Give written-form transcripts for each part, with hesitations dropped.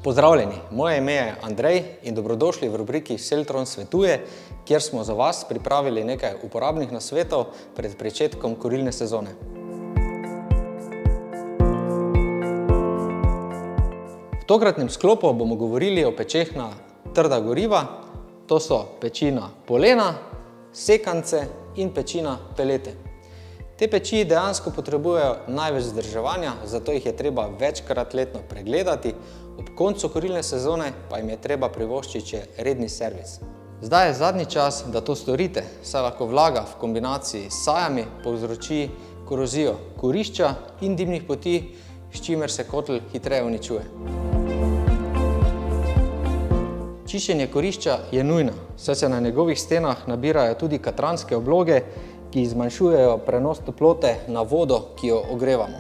Pozdravljeni, moje ime je Andrej in dobrodošli v rubriki Seltron svetuje, kjer smo za vas pripravili nekaj uporabnih nasvetov pred pričetkom kurilne sezone. V tokratnem sklopu bomo govorili o pečeh na trda goriva, to so peči na polena, sekance in peči na pelete. Te peči dejansko potrebujejo največ vzdrževanja, zato jih je treba večkrat letno pregledati, ob koncu kurilne sezone pa jim je treba privoščiti še redni servis. Zdaj je zadnji čas, da to storite, saj lahko vlaga v kombinaciji s sajami povzroči korozijo kurišča in dimnih poti, s čimer se kotel hitreje uničuje. Čiščenje kurišča je nujno, saj se na njegovih stenah nabirajo tudi katranske obloge, ki zmanjšujejo prenos toplote na vodo, ki jo ogrevamo.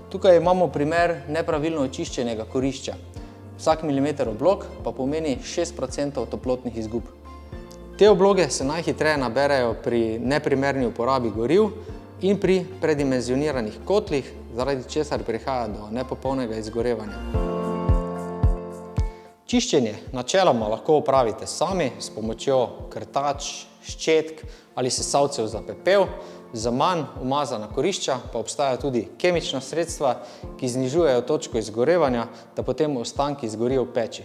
Tukaj imamo primer nepravilno očiščenega kurišča. Vsak milimeter oblog pa pomeni 6% toplotnih izgub. Te obloge se najhitreje naberejo pri neprimerni uporabi goriv in pri predimenzioniranih kotlih, zaradi česar prihaja do nepopolnega izgorevanja. Čiščenje načeloma lahko opravite sami s pomočjo krtač, ščetk ali sesalcev za pepel. Za manj umazana kurišča pa obstajajo tudi kemična sredstva, ki znižujejo točko izgorevanja, da potem ostanki zgorijo v peči.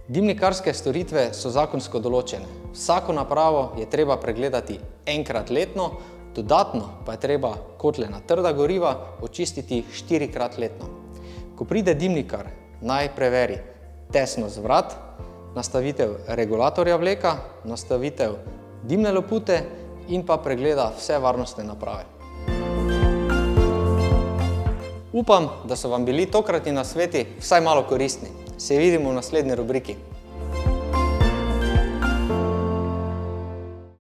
Dimnikarske storitve so zakonsko določene. Vsako napravo je treba pregledati enkrat letno, dodatno pa je treba kotle na trda goriva očistiti 4-krat letno. Ko pride dimnikar, naj preveri tesnost vrat, nastavitev regulatorja vleka, nastavitev dimne lopute in pa pregleda vse varnostne naprave. Upam, da so vam bili tokratni nasveti vsaj malo koristni. Se vidimo v naslednji rubriki.